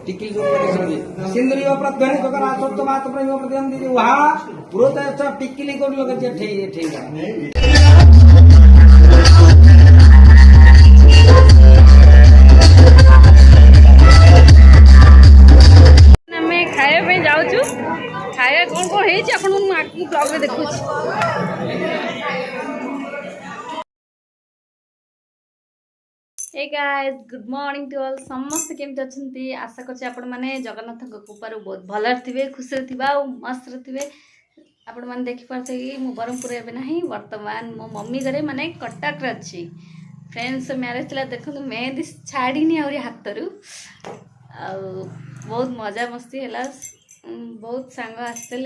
Trickle जो सिंदुरी प्रध्वनि तो करा तो बात प्रेम प्रतिम दी वहा पुरोत अच्छा टिकिली को लोग जे ठीक है मैं खाए पे जाऊ छु खाए कोन कोन हे छी अपन आकु ब्लॉग में देखु छी। Hey guys good morning to all समस्त केमती अछंती आशा करछि आपण माने जगन्नाथ कृपारु बहुत भलर थिबे खुशी थिबा और मस्त थिबे। आपण माने देखि पारथे कि मु बरमपुर एबे नाही वर्तमान मो मम्मी घरे माने कटक रे अछि फ्रेंड्स मैरिज ला देखु मेहंदी छाड़ीनी और हाथरू आ बहुत मजा मस्ती है बहुत सांग आसते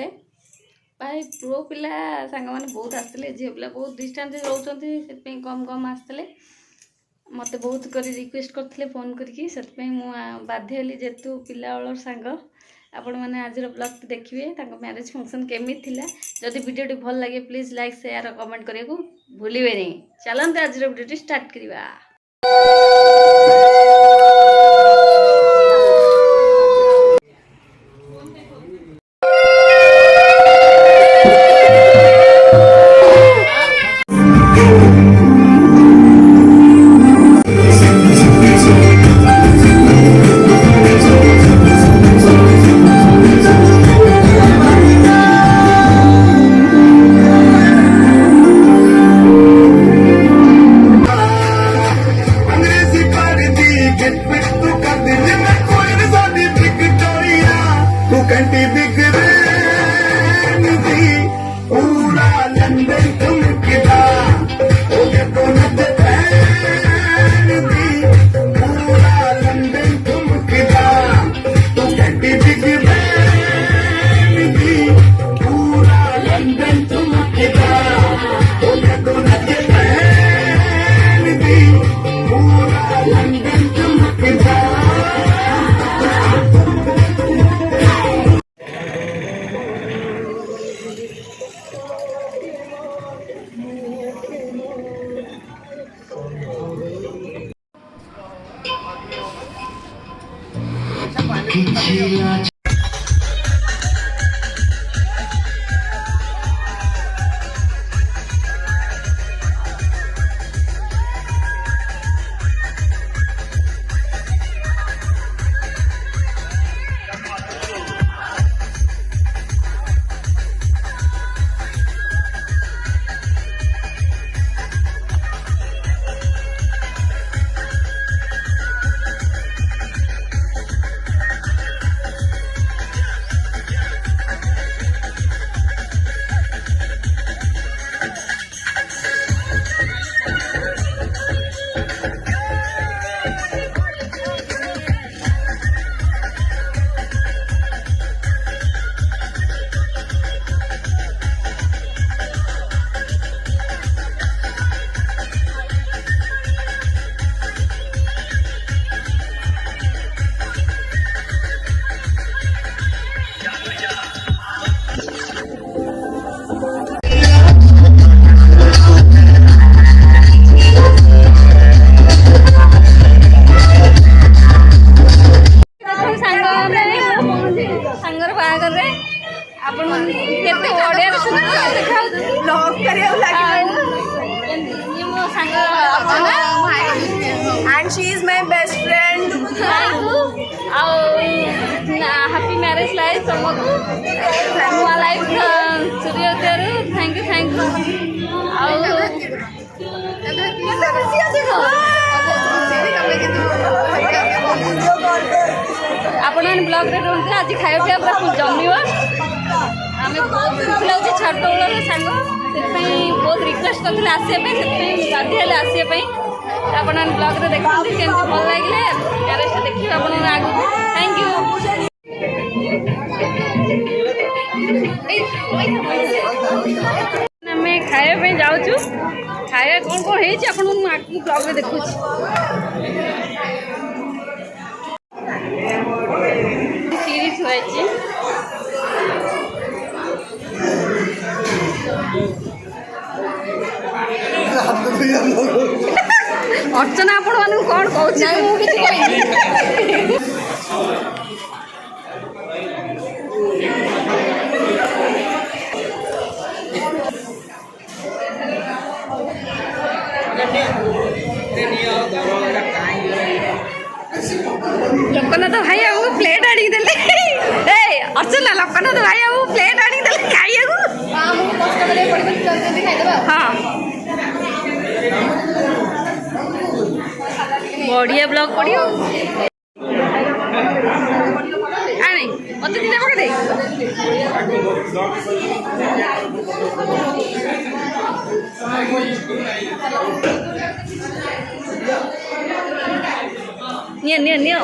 भाई पुओ पिला सांग मैंने बहुत आसते झील पिला बहुत डिस्टेंस रोचे कम कम आसते मत बहुत कर रिक्वेस्ट करते फोन करके बाध्य हेली जेतु पिला बेलर सांग आपण मैंने आज ब्लॉग देखिए मैरिज फंक्शन केमी थिला। जदि वीडियो भल लगे प्लीज लाइक शेयर कमेंट करने को भूलिए नहीं। चलते आज वीडियो स्टार्ट करवा। And she is my best friend. Happy marriage life तुमको नुआ लाइफ सूर्य तेरू थैंक यू आपण ब्लॉग रे रोंते आज खाया पिया पूरा जमिवा आम बहुत खुशी लगे छठ बेलर सांग से बहुत रिक्वेस्ट करते आसपे बाध्य आसपा आपण ब्लॉग रे देखते केमती भल लगे मैरेज देखिए आप आगे थैंक यू। आम खाया जाऊँ खाया कौन कौन है आपको ब्लॉग में देखु सीरीज हुए अर्चना आपण मान कौन कहूँ ଲୋକନାଥ ଭାଇ ଆମକୁ ପ୍ଲେଟ୍ ଆଣିକି ଦେଲେ ଏ ଅର୍ଚ୍ଚନା ଲୋକନାଥ ଭାଇ ଆମକୁ ପ୍ଲେଟ୍ ଆଣିକି ଦେଲେ ଖାଇବାକୁ ହଁ ବଢିଆ ବ୍ଲଗ ପଡ଼ିବ ଆଣେ ମତେ ଦିଟା ପକେଇ ଦେ ନିଅ ନିଅ ନିଅ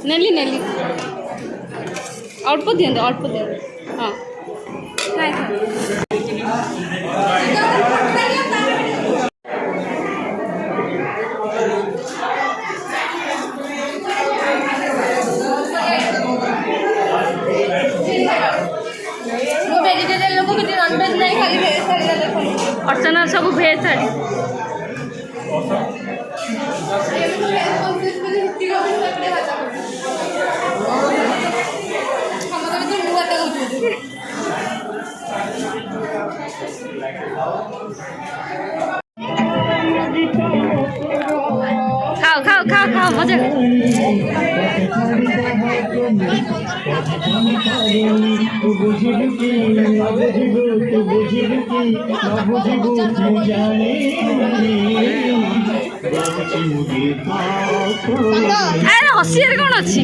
ନେଲି ନେଲି ଅଳ୍ପ ଦିଅନ୍ତୁ ହଁ अर्चना सब भेज थाली खाओ खाओ खाओ खाओ मजा अरे हसियार कौन अच्छी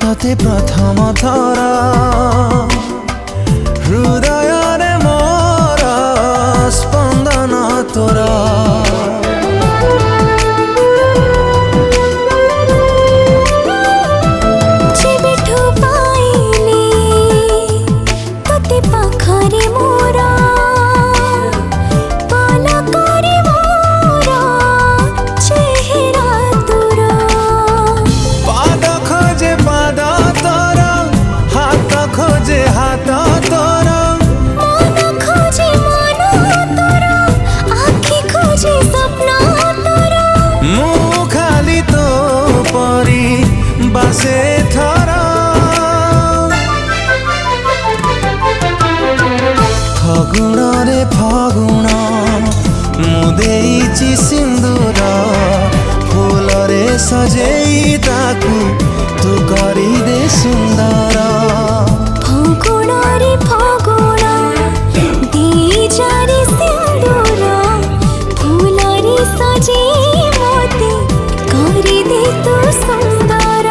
तते प्रथम थर हृदय रे मोर स्पंदन तोरा बासे थरा फगुण रे फगुण मुदेची सिंदूर फूल रे सजेई ताकू तू करी दे सुंदर फगुण रे फगुण दीजा रे सिंदूर फूल रे सजेई मोते करी दे तू सुंदर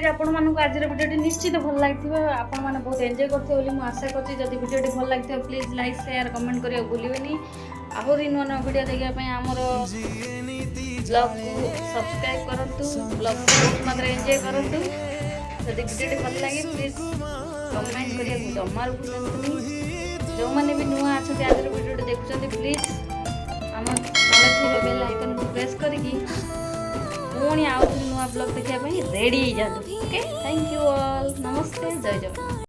आपण मानक आज भिडियो निश्चित भल लगे आपण मैंने बहुत एंजॉय करते बोली मुझे आशा करती जब भिडियो भल लगे प्लीज लाइक शेयर कमेंट करने भूलें आहरी नुआ नुआ भिडियो देखापी आमर ब्लॉग को सब्सक्राइब करूँ ब्लॉग को बहुत मात्रा एंजॉय करूँ जब भिडियो भल लगे प्लीज कमेंट करने जमार भूलु जो मैंने भी नुआ अच्छा आज भिडियो देखुं प्लीज आम तले बेल आइकन को प्रेस करके पुणी आउ नुआ ब्लॉग देखा रेडी जातु ओके थैंक यू ऑल नमस्ते जय जगन्नाथ।